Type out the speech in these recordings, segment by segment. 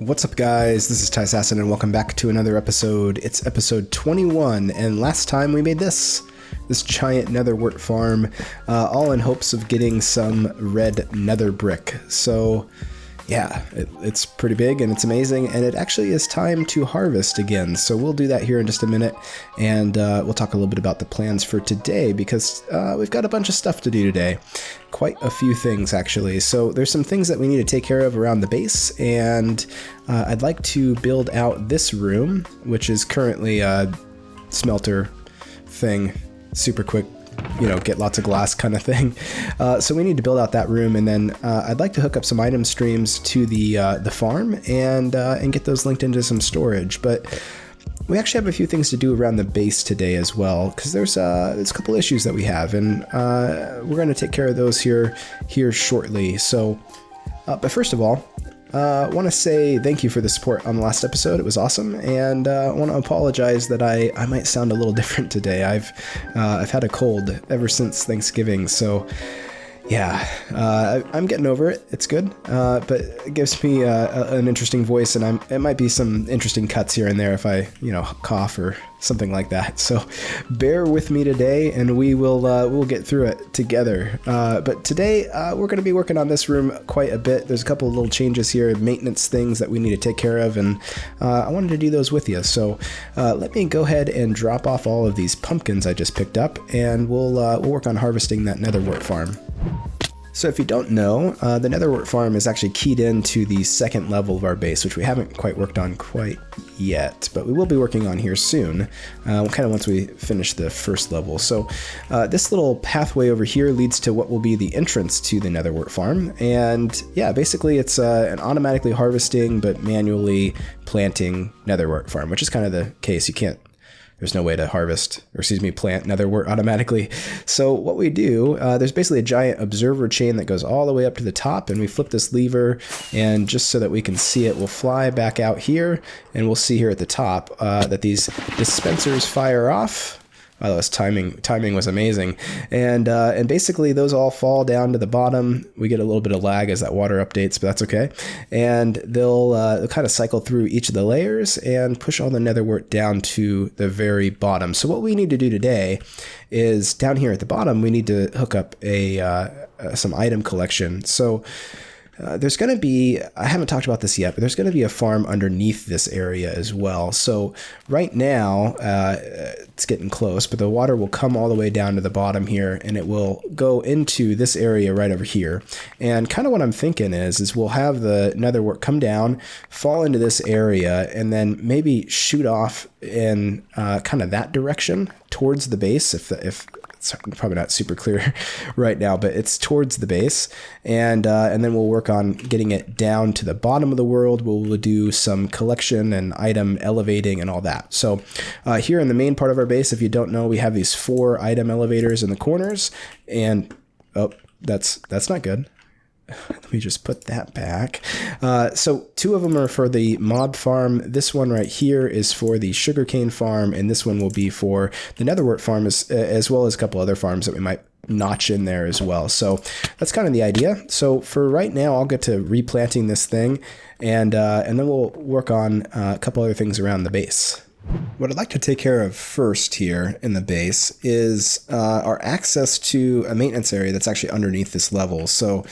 What's up, guys? This is Tyssassin, and welcome back to another episode. It's episode 21, and last time we made this giant nether wart farm, all in hopes of getting some red nether brick. So yeah, it's pretty big and it's amazing, and it actually is time to harvest again. So we'll do that here in just a minute, and we'll talk a little bit about the plans for today, because we've got a bunch of stuff to do today. Quite a few things, actually. So there's some things that we need to take care of around the base, and I'd like to build out this room, which is currently a smelter thing, super quick, you know, get lots of glass kind of thing. So we need to build out that room, and then I'd like to hook up some item streams to the farm and get those linked into some storage. But we actually have a few things to do around the base today as well, because there's a couple issues that we have, and we're going to take care of those here shortly. So, but first of all, I want to say thank you for the support on the last episode. It was awesome, and I want to apologize that I might sound a little different today. I've had a cold ever since Thanksgiving, so yeah, I'm getting over it. It's good, but it gives me an interesting voice, and it might be some interesting cuts here and there if I, cough or something like that. So bear with me today, and we'll get through it together. But today we're going to be working on this room quite a bit. There's a couple of little changes here, maintenance things that we need to take care of, and I wanted to do those with you. So let me go ahead and drop off all of these pumpkins I just picked up, and we'll work on harvesting that nether wart farm. So if you don't know, the nether wart farm is actually keyed into the second level of our base, which we haven't quite worked on quite yet, but we will be working on here soon, kind of once we finish the first level. So this little pathway over here leads to what will be the entrance to the nether wart farm, and yeah, basically it's an automatically harvesting but manually planting nether wart farm, which is kind of the case. There's no way to plant nether wart automatically. So what we do, there's basically a giant observer chain that goes all the way up to the top, and we flip this lever, and just so that we can see it, we'll fly back out here, and we'll see here at the top that these dispensers fire off. Wow, this timing was amazing, and basically those all fall down to the bottom. We get a little bit of lag as that water updates, but that's okay. And they'll kind of cycle through each of the layers and push all the nether wart down to the very bottom. So what we need to do today is down here at the bottom, we need to hook up some item collection. So there's going to be, I haven't talked about this yet, but there's going to be a farm underneath this area as well. So right now, it's getting close, but the water will come all the way down to the bottom here, and it will go into this area right over here. And kind of what I'm thinking is we'll have the nether wart come down, fall into this area, and then maybe shoot off in kind of that direction towards the base, if it's probably not super clear right now, but it's towards the base, and then we'll work on getting it down to the bottom of the world. We'll do some collection and item elevating and all that. So here in the main part of our base, if you don't know, we have these 4 item elevators in the corners, and oh, that's not good. Let me just put that back. So 2 of them are for the mob farm. This one right here is for the sugarcane farm, and this one will be for the nether wart farm, as well as a couple other farms that we might notch in there as well. So that's kind of the idea. So for right now, I'll get to replanting this thing, and then we'll work on a couple other things around the base. What I'd like to take care of first here in the base is our access to a maintenance area that's actually underneath this level. So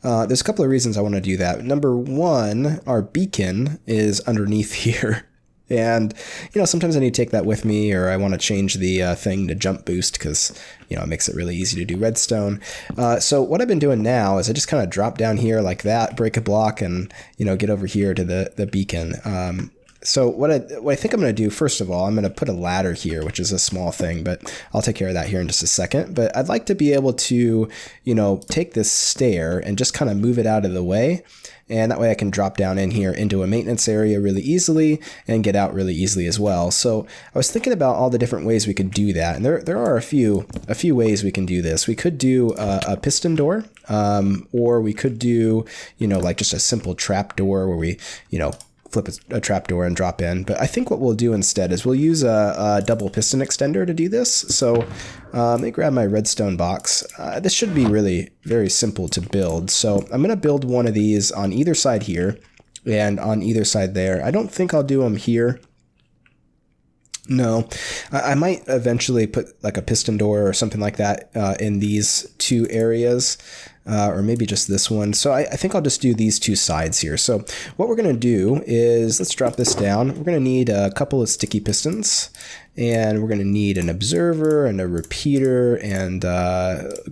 there's a couple of reasons I want to do that. Number one, our beacon is underneath here. And, sometimes I need to take that with me, or I want to change the thing to jump boost because, it makes it really easy to do redstone. So what I've been doing now is I just kind of drop down here like that, break a block, and, get over here to the beacon. So what I think I'm going to do, first of all, I'm going to put a ladder here, which is a small thing, but I'll take care of that here in just a second. But I'd like to be able to, take this stair and just kind of move it out of the way. And that way I can drop down in here into a maintenance area really easily and get out really easily as well. So I was thinking about all the different ways we could do that. And there are a few ways we can do this. We could do a piston door, or we could do, like just a simple trap door where we, flip a trapdoor and drop in. But I think what we'll do instead is we'll use a double piston extender to do this. So let me grab my redstone box. This should be really very simple to build. So I'm going to build one of these on either side here. and on either side there. I don't think I'll do them here. No, I might eventually put like a piston door or something like that in these two areas, or maybe just this one. So I think I'll just do these two sides here. So what we're going to do is, let's drop this down. We're going to need a couple of sticky pistons, and we're going to need an observer and a repeater, and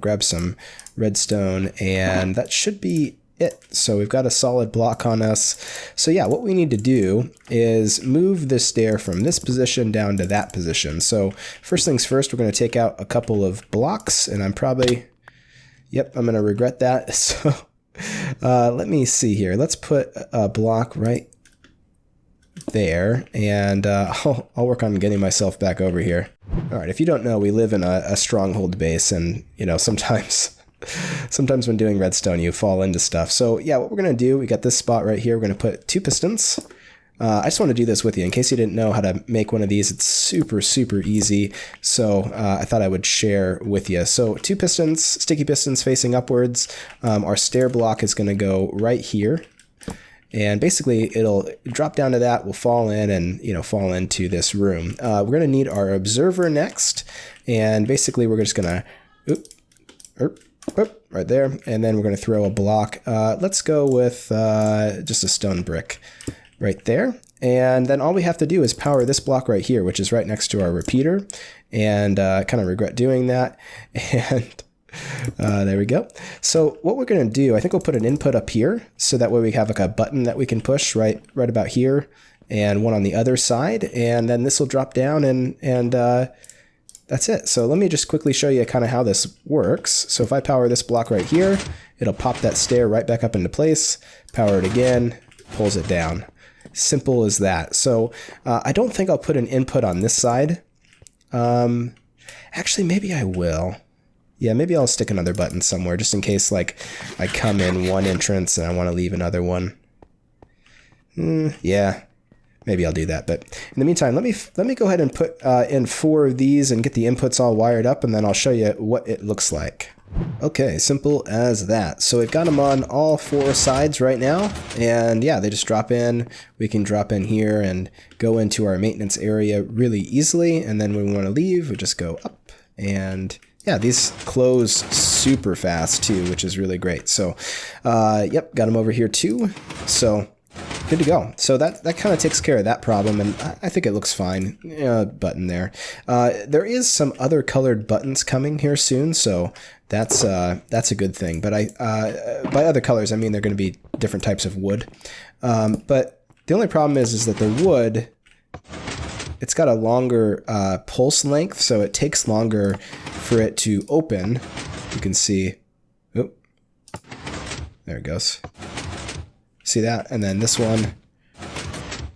grab some redstone, and that should be it. So we've got a solid block on us. So yeah, what we need to do is move this stair from this position down to that position. So first things first, we're going to take out a couple of blocks, and I'm probably, yep, I'm going to regret that. So let me see here. Let's put a block right there, and I'll work on getting myself back over here. All right, if you don't know, we live in a stronghold base, and you know, sometimes when doing redstone, you fall into stuff. So yeah, what we're going to do, we got this spot right here. We're going to put 2 pistons. I just want to do this with you in case you didn't know how to make one of these. It's super, super easy. So I thought I would share with you. So 2 pistons, sticky pistons facing upwards. Our stair block is going to go right here. And basically it'll drop down to that, we'll fall in and, you know, fall into this room. We're going to need our observer next. And basically we're just going to, right there, and then we're going to throw a block. Let's go with just a stone brick right there, and then all we have to do is power this block right here, which is right next to our repeater, and kind of regret doing that, and there we go. So what we're going to do, I think we'll put an input up here, so that way we have like a button that we can push right about here, and one on the other side, and then this will drop down, and that's it. So let me just quickly show you kind of how this works. So if I power this block right here, it'll pop that stair right back up into place, power it again, pulls it down. Simple as that. So I don't think I'll put an input on this side. Actually, maybe I will. Yeah, maybe I'll stick another button somewhere just in case like I come in one entrance and I want to leave another one. Yeah. Maybe I'll do that, but in the meantime, let me go ahead and put in 4 of these and get the inputs all wired up, and then I'll show you what it looks like. Okay, simple as that. So we've got them on all 4 sides right now, and yeah, they just drop in. We can drop in here and go into our maintenance area really easily, and then when we want to leave, we just go up, and yeah, these close super fast too, which is really great. So yep, got them over here too. So good to go. So that kind of takes care of that problem, and I think it looks fine. Button there. There is some other colored buttons coming here soon, so that's a good thing. But by other colors, I mean they're going to be different types of wood. But the only problem is that the wood, it's got a longer pulse length, so it takes longer for it to open. You can see. Oh, there it goes. See that? And then this one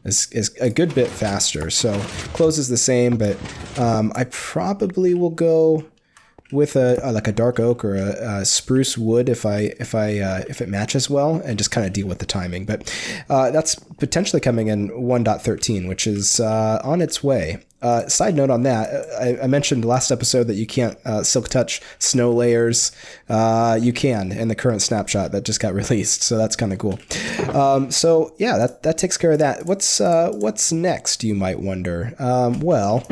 is a good bit faster. So closes the same, but I probably will go with like a dark oak or a spruce wood if it matches well, and just kind of deal with the timing. But that's potentially coming in 1.13, which is on its way. Side note on that, I mentioned last episode that you can't silk touch snow layers. You can in the current snapshot that just got released, so that's kind of cool. So yeah, that takes care of that. What's next, you might wonder? Well,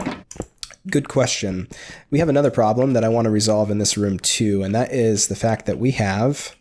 good question. We have another problem that I want to resolve in this room too, and that is the fact that we have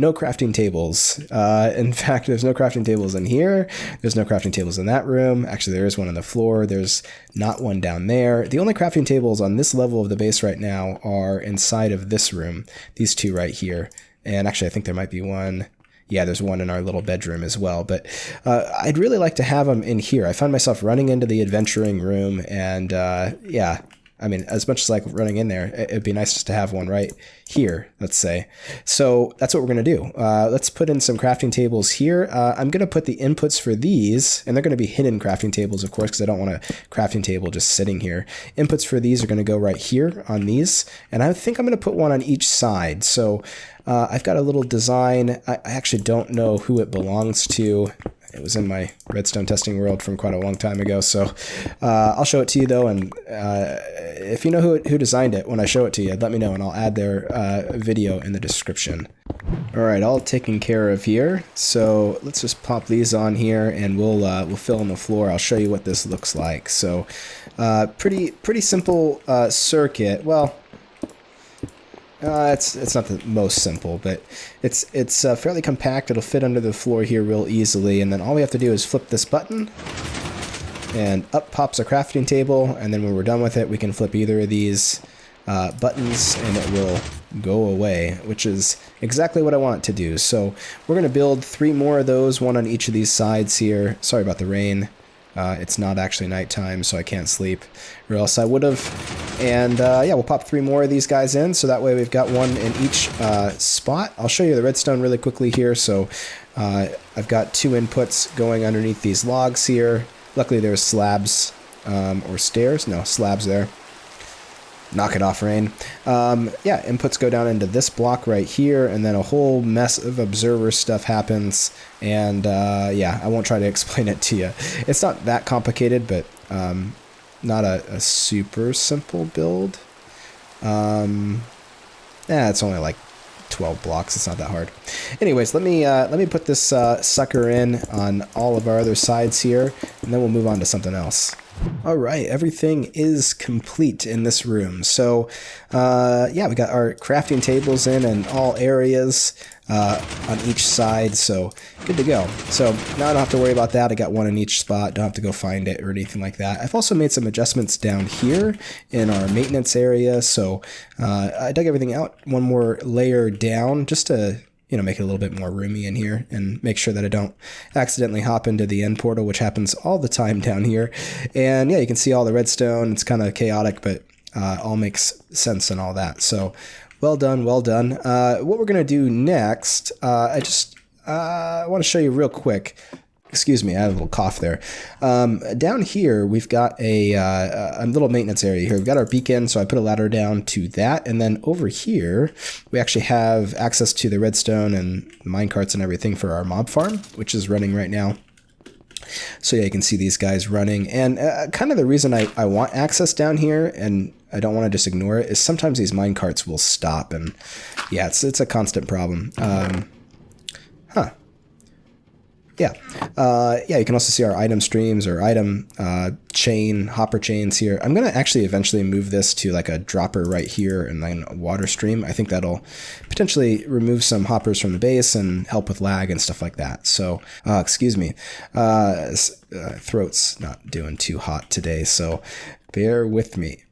no crafting tables. In fact, there's no crafting tables in here. There's no crafting tables in that room. Actually, there is one on the floor. There's not one down there. The only crafting tables on this level of the base right now are inside of this room. These 2 right here. And actually, I think there might be one. Yeah, there's one in our little bedroom as well. But I'd really like to have them in here. I found myself running into the adventuring room, and yeah, I mean, as much as I like running in there, it'd be nice just to have one right here, let's say. So that's what we're going to do. Let's put in some crafting tables here. I'm going to put the inputs for these, and they're going to be hidden crafting tables, of course, because I don't want a crafting table just sitting here. Inputs for these are going to go right here on these, and I think I'm going to put one on each side. So I've got a little design. I actually don't know who it belongs to. It was in my redstone testing world from quite a long time ago, so I'll show it to you though, and if you know who designed it when I show it to you, let me know and I'll add their video in the description. All right, all taken care of here. So let's just pop these on here, and we'll fill in the floor. I'll show you what this looks like. So, pretty simple circuit. Well, it's not the most simple, but it's fairly compact. It'll fit under the floor here real easily, and then all we have to do is flip this button, and up pops a crafting table. And then when we're done with it, we can flip either of these buttons, and it will go away, which is exactly what I want it to do. So we're going to build 3 more of those, one on each of these sides here. Sorry about the rain. It's not actually nighttime, so I can't sleep, or else I would have. And yeah, we'll pop 3 more of these guys in, so that way we've got one in each spot. I'll show you the redstone really quickly here. So I've got 2 inputs going underneath these logs here. Luckily there's slabs, or stairs. No, slabs there. Knock it off, rain. Yeah, inputs go down into this block right here, and then a whole mess of observer stuff happens. And yeah, I won't try to explain it to you. It's not that complicated, but not a super simple build. Yeah, it's only like 12 blocks. It's not that hard. Anyways, let me put this sucker in on all of our other sides here, and then we'll move on to something else. All right, everything is complete in this room. So, yeah, we got our crafting tables in all areas on each side, so good to go. So now I don't have to worry about that. I got one in each spot. Don't have to go find it or anything like that. I've also made some adjustments down here in our maintenance area. So I dug everything out one more layer down just to, you know, make it a little bit more roomy in here and make sure that I don't accidentally hop into the end portal, which happens all the time down here. And yeah, you can see all the redstone. It's kind of chaotic, but all makes sense and all that. So well done, well done. What we're going to do next, I want to show you real quick. Excuse me, I had a little cough there. Down here, we've got a little maintenance area here. We've got our beacon, so I put a ladder down to that. And then over here, we actually have access to the redstone and the minecarts and everything for our mob farm, which is running right now. So yeah, you can see these guys running. And kind of the reason I want access down here, and I don't want to just ignore it, is sometimes these minecarts will stop. And yeah, it's a constant problem. Yeah, yeah. You can also see our item streams or item hopper chains here. I'm gonna actually eventually move this to like a dropper right here and then a water stream. I think that'll potentially remove some hoppers from the base and help with lag and stuff like that. So, excuse me, throat's not doing too hot today, so bear with me.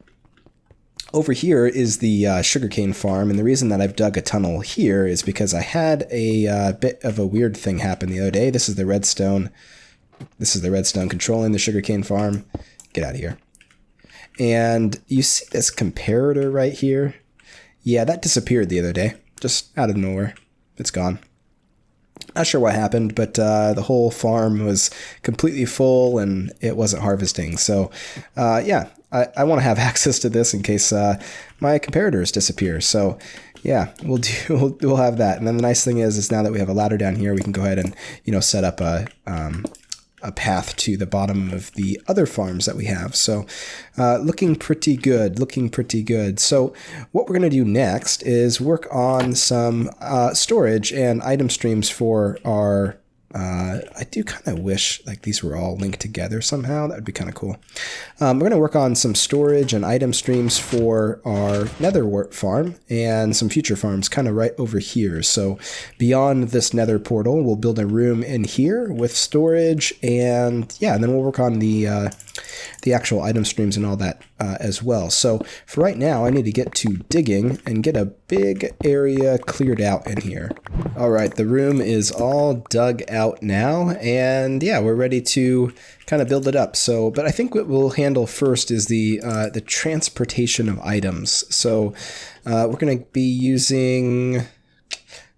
Over here is the sugarcane farm, and the reason that I've dug a tunnel here is because I had a bit of a weird thing happen the other day. This is the redstone. This is the redstone controlling the sugarcane farm. Get out of here. And you see this comparator right here? Yeah, that disappeared the other day, just out of nowhere. It's gone. Not sure what happened, but the whole farm was completely full and it wasn't harvesting. So, yeah, I want to have access to this in case my comparators disappear. So, yeah, we'll have that. And then the nice thing is now that we have a ladder down here, we can go ahead and, you know, set up a path to the bottom of the other farms that we have. So looking pretty good, looking pretty good. So what we're going to do next is work on some storage and item streams for our I do kind of wish like these were all linked together somehow. That would be kind of cool. We're going to work on some storage and item streams for our Nether Wart farm and some future farms kind of right over here. So beyond this Nether portal, we'll build a room in here with storage, and yeah, and then we'll work on the actual item streams and all that as well. So for right now, I need to get to digging and get a big area cleared out in here. All right, the room is all dug out now, and yeah, we're ready to kind of build it up. So, but I think what we'll handle first is the transportation of items. So we're going to be using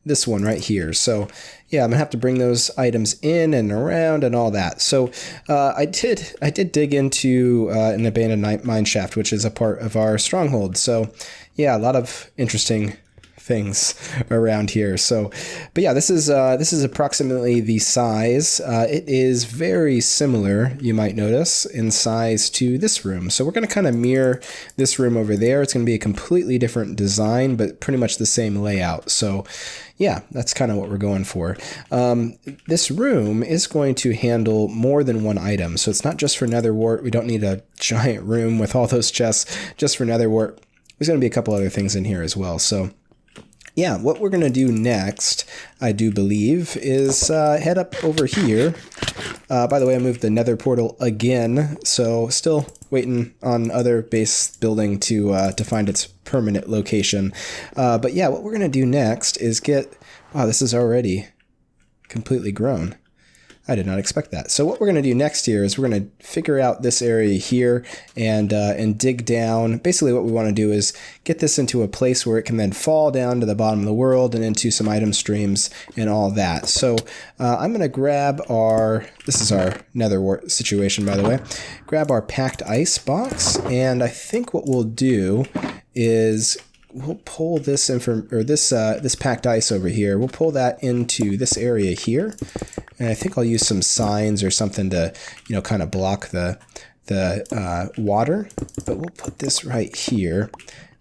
this one right here. So yeah, I'm gonna have to bring those items in and around and all that. So I did dig into an abandoned mine shaft, which is a part of our stronghold. So yeah, a lot of interesting things around here. So, but yeah, this is approximately the size. It is very similar, you might notice, in size to this room. So we're going to kind of mirror this room over there. It's going to be a completely different design, but pretty much the same layout. So yeah, that's kind of what we're going for. This room is going to handle more than one item. So it's not just for Nether Wart. We don't need a giant room with all those chests just for Nether Wart. There's going to be a couple other things in here as well. So yeah, what we're going to do next, I do believe, is head up over here. By the way, I moved the nether portal again, so still waiting on other base building to find its permanent location. But yeah, what we're going to do next is get... Wow, this is already completely grown. I did not expect that. So what we're going to do next here is we're going to figure out this area here and dig down. Basically what we want to do is get this into a place where it can then fall down to the bottom of the world and into some item streams and all that. So I'm going to grab our, this is our Nether Wart situation, by the way, grab our packed ice box, and I think what we'll do is we'll pull this this packed ice over here. We'll pull that into this area here. And I think I'll use some signs or something to, you know, kind of block the water. But we'll put this right here.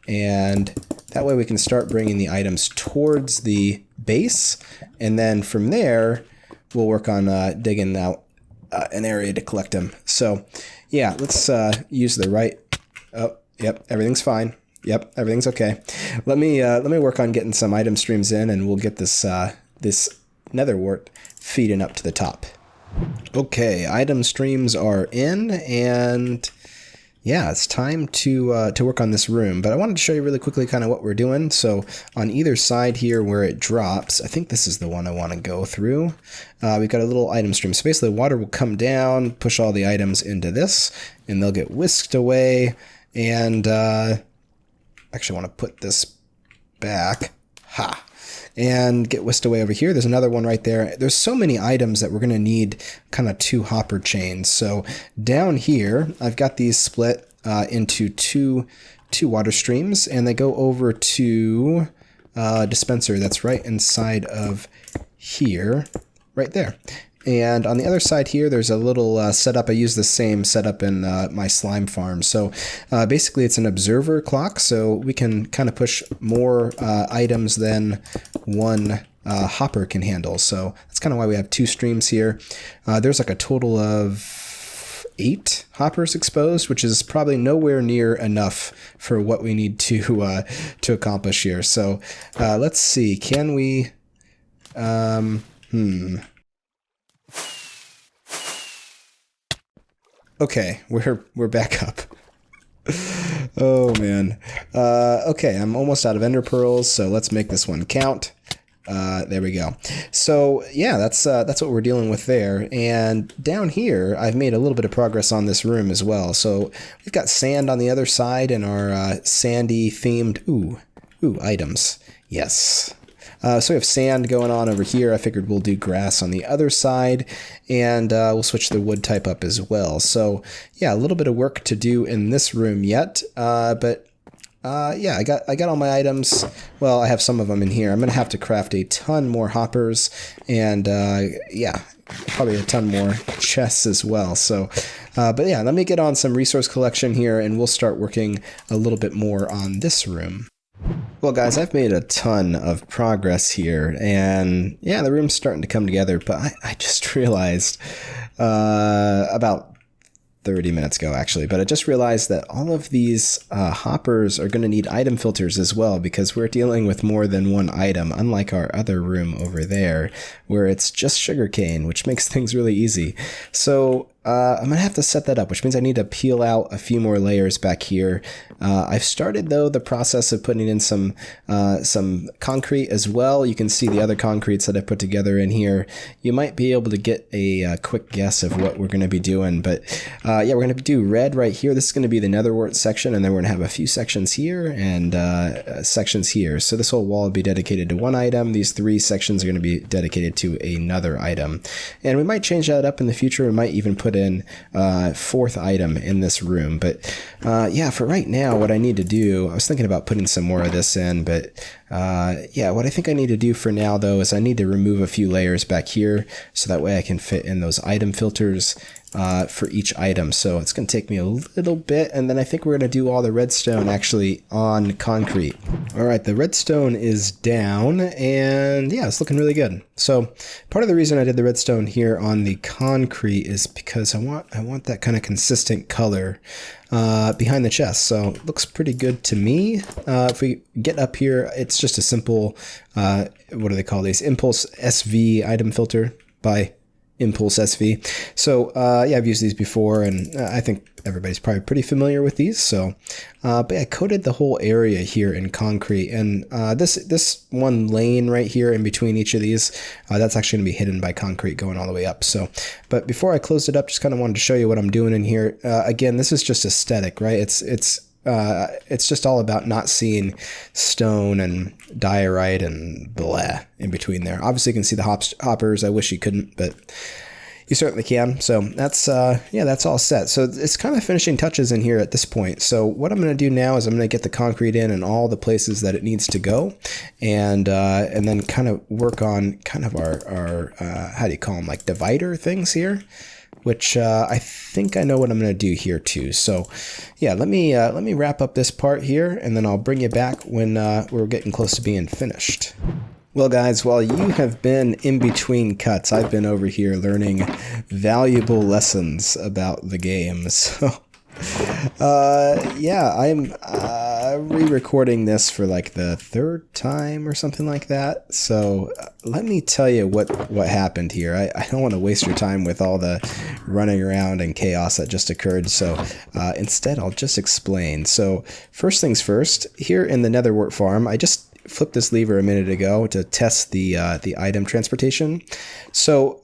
And that way we can start bringing the items towards the base. And then from there, we'll work on digging out an area to collect them. So yeah, let's use the right... Oh, yep, everything's fine. Yep, everything's okay. Let me work on getting some item streams in, and we'll get this this Nether Wart feeding up to the top. Okay, item streams are in, and yeah, it's time to work on this room. But I wanted to show you really quickly kind of what we're doing. So on either side here where it drops, I think this is the one I want to go through. We've got a little item stream. So basically, water will come down, push all the items into this, and they'll get whisked away. And actually, I want to put this back. Ha! And get whisked away over here. There's another one right there. There's so many items that we're going to need kind of 2 hopper chains. So down here, I've got these split into two water streams, and they go over to a dispenser that's right inside of here, right there. And on the other side here, there's a little setup. I use the same setup in my slime farm. So basically, it's an observer clock, so we can kind of push more items than one hopper can handle. So that's kind of why we have 2 streams here. There's like a total of 8 hoppers exposed, which is probably nowhere near enough for what we need to accomplish here. So let's see. Can we... Okay, we're back up. Oh man. Okay, I'm almost out of ender pearls, so let's make this one count. There we go. So yeah, that's what we're dealing with there. And down here, I've made a little bit of progress on this room as well. So we've got sand on the other side and our sandy themed items. Yes. So we have sand going on over here. I figured we'll do grass on the other side, and we'll switch the wood type up as well. So yeah, a little bit of work to do in this room yet, but yeah, I got all my items. Well, I have some of them in here. I'm gonna have to craft a ton more hoppers, and yeah, probably a ton more chests as well. So, but yeah, let me get on some resource collection here, and we'll start working a little bit more on this room. Well guys, I've made a ton of progress here, and yeah, the room's starting to come together, but I just realized about 30 minutes ago actually, but I just realized that all of these hoppers are going to need item filters as well, because we're dealing with more than one item, unlike our other room over there where it's just sugarcane, which makes things really easy. So I'm going to have to set that up, which means I need to peel out a few more layers back here. I've started, though, the process of putting in some concrete as well. You can see the other concretes that I put together in here. You might be able to get a quick guess of what we're going to be doing. But yeah, we're going to do red right here. This is going to be the Nether Wart section, and then we're going to have a few sections here and sections here. So this whole wall will be dedicated to one item. These 3 sections are going to be dedicated to another item. And we might change that up in the future. We might even put in fourth item in this room. But yeah, for right now, what I need to do, I was thinking about putting some more of this in, but yeah, what I think I need to do for now though is I need to remove a few layers back here so that way I can fit in those item filters for each item. So it's going to take me a little bit, and then I think we're going to do all the redstone actually on concrete. All right, the redstone is down, and yeah, it's looking really good. So part of the reason I did the redstone here on the concrete is because I want that kind of consistent color behind the chest. So it looks pretty good to me. If we get up here, it's just a simple, what do they call these? Impulse SV item filter by Impulse SV. So yeah, I've used these before, and I think everybody's probably pretty familiar with these. So, but I coated the whole area here in concrete, and this one lane right here in between each of these, that's actually going to be hidden by concrete going all the way up. So, but before I closed it up, just kind of wanted to show you what I'm doing in here. Again, this is just aesthetic, right? It's just all about not seeing stone and diorite and blah in between there. Obviously, you can see the hoppers. I wish you couldn't, but you certainly can. So that's yeah, that's all set. So it's kind of finishing touches in here at this point. So what I'm going to do now is I'm going to get the concrete in all the places that it needs to go, and then kind of work on kind of our how do you call them, like divider things here, which I think I know what I'm going to do here too. So yeah, let me wrap up this part here, and then I'll bring you back when we're getting close to being finished. Well guys, while you have been in between cuts, I've been over here learning valuable lessons about the game. So yeah, I'm re-recording this for like the third time or something like that. So let me tell you what happened here. I don't want to waste your time with all the running around and chaos that just occurred. So instead, I'll just explain. So first things first, here in the Nether Wart farm, I just flipped this lever a minute ago to test the item transportation. So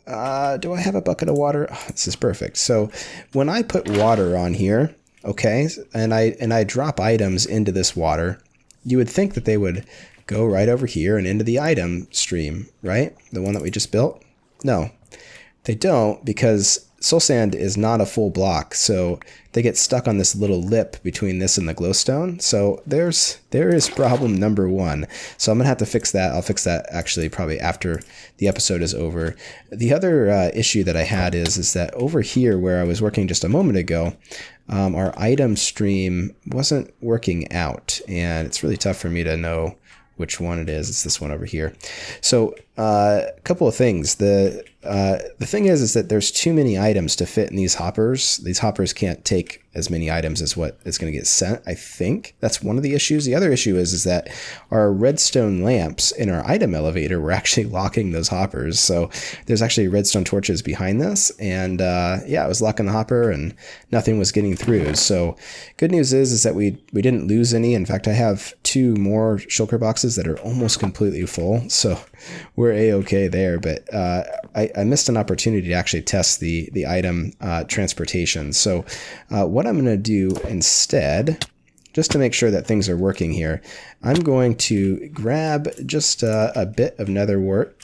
do I have a bucket of water? Oh, this is perfect. So when I put water on here, okay, and I drop items into this water, you would think that they would go right over here and into the item stream, right? The one that we just built? No, they don't, because soul sand is not a full block, so they get stuck on this little lip between this and the glowstone. So there is problem number one. So I'm gonna have to fix that. I'll fix that actually probably after the episode is over. The other issue that I had is that over here where I was working just a moment ago, our item stream wasn't working out, and it's really tough for me to know which one it is. It's this one over here. So a couple of things. The thing is that there's too many items to fit in these hoppers. These hoppers can't take as many items as what is going to get sent. I think that's one of the issues. The other issue is that our redstone lamps in our item elevator were actually locking those hoppers. So there's actually redstone torches behind this, and yeah, it was locking the hopper and nothing was getting through. So good news is that we didn't lose any. In fact, I have 2 more shulker boxes that are almost completely full. So we're a-okay there, but I missed an opportunity to actually test the item transportation. So what I'm going to do instead, just to make sure that things are working here, I'm going to grab just a bit of nether wart.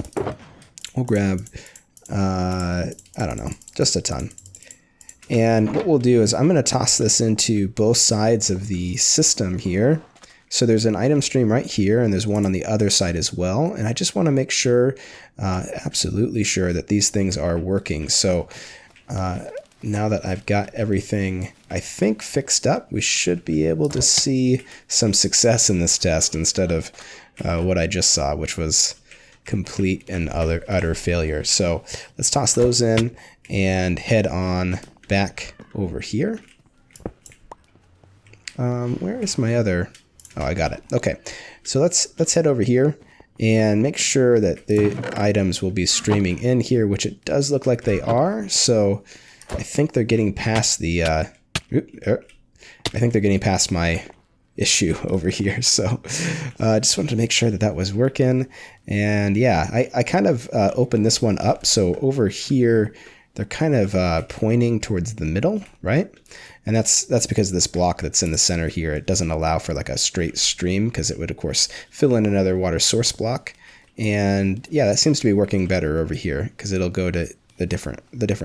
We'll grab, I don't know, just a ton. And what we'll do is I'm going to toss this into both sides of the system here. So there's an item stream right here, and there's one on the other side as well. And I just want to make sure, absolutely sure, that these things are working. So now that I've got everything, I think, fixed up, we should be able to see some success in this test instead of what I just saw, which was complete and utter failure. So let's toss those in and head on back over here. Where is my other... Oh, I got it. Okay, so let's head over here and make sure that the items will be streaming in here, which it does look like they are. So I think they're getting past the, I think they're getting past my issue over here. So I just wanted to make sure that that was working. And yeah, I kind of opened this one up. So over here, they're kind of pointing towards the middle, right? And that's because of this block that's in the center here. It doesn't allow for like a straight stream because it would, of course, fill in another water source block. And yeah, that seems to be working better over here because it'll go to the different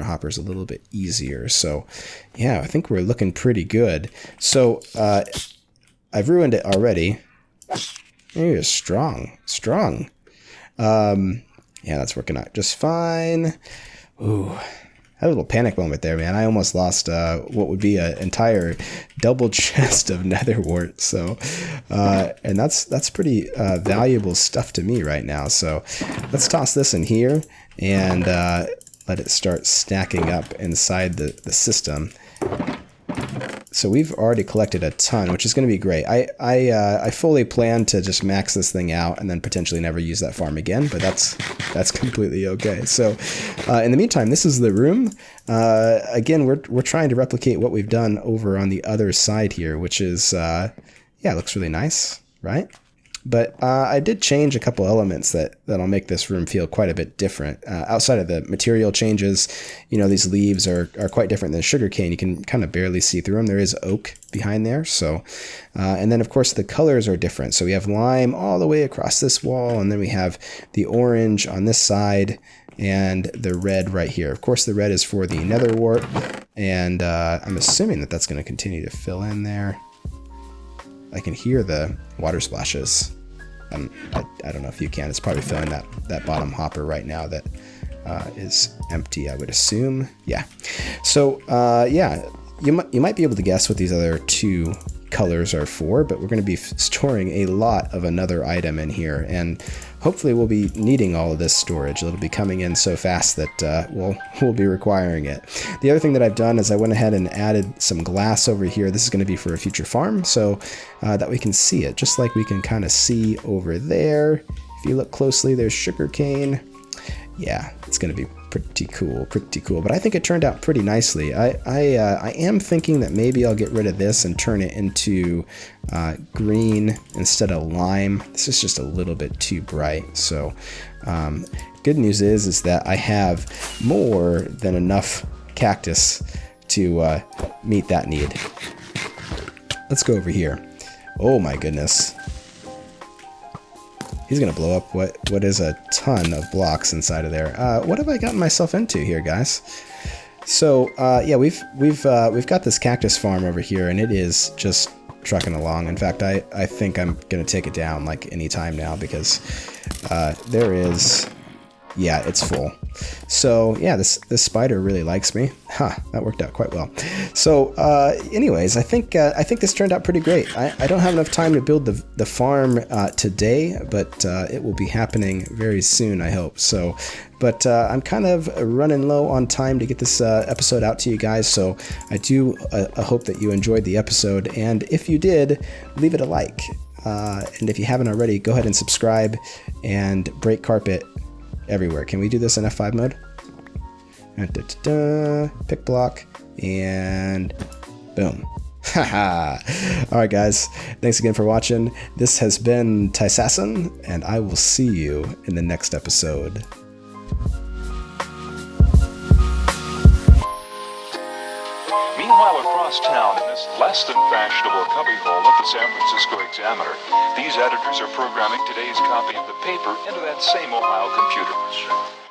hoppers a little bit easier. So yeah, I think we're looking pretty good. So I've ruined it already. You're strong. Yeah, that's working out just fine. Ooh, had a little panic moment there, man. I almost lost what would be an entire double chest of Nether Wart. So, and that's pretty valuable stuff to me right now. So let's toss this in here and let it start stacking up inside the system. So we've already collected a ton, which is going to be great. I fully plan to just max this thing out and then potentially never use that farm again, but that's completely okay. So in the meantime, this is the room. Again, we're trying to replicate what we've done over on the other side here, which is, yeah, it looks really nice, right? But I did change a couple elements that'll make this room feel quite a bit different. Outside of the material changes, you know, these leaves are quite different than sugarcane. You can kind of barely see through them. There is oak behind there. So, and then of course the colors are different. So we have lime all the way across this wall, and then we have the orange on this side and the red right here. Of course, the red is for the Nether Wart, and I'm assuming that that's going to continue to fill in there. I can hear the water splashes. I don't know if you can. It's probably filling that bottom hopper right now that is empty, I would assume. Yeah. So yeah, you might be able to guess what these other two colors are for, but we're going to be storing a lot of another item in here, and hopefully we'll be needing all of this storage. It'll be coming in so fast that we'll be requiring it. The other thing that I've done is I went ahead and added some glass over here. This is going to be for a future farm, so that we can see it, just like we can kind of see over there. If you look closely, there's sugarcane. Yeah, it's going to be pretty cool. But I think it turned out pretty nicely. I am thinking that maybe I'll get rid of this and turn it into green instead of lime. This is just a little bit too bright. So good news is that I have more than enough cactus to meet that need. Let's go over here. Oh my goodness. He's gonna blow up what is a ton of blocks inside of there. What have I gotten myself into here, guys? So yeah, we've got this cactus farm over here, and it is just trucking along. In fact, I think I'm gonna take it down like any time now, because there is, yeah, it's full. So yeah, this spider really likes me. That worked out quite well. So anyways, I think this turned out pretty great. I don't have enough time to build the farm today, but it will be happening very soon, I hope. So, but I'm kind of running low on time to get this episode out to you guys. So I do hope that you enjoyed the episode, and if you did, leave it a like. And if you haven't already, go ahead and subscribe and break carpet everywhere. Can we do this in F5 mode? Pick block, and boom. Haha. Alright guys, thanks again for watching. This has been Tyssassin, and I will see you in the next episode. Meanwhile, across town, in this less than fashionable cubbyhole of the San Francisco Examiner, these editors are programming today's copy of the paper into that same Ohio computer.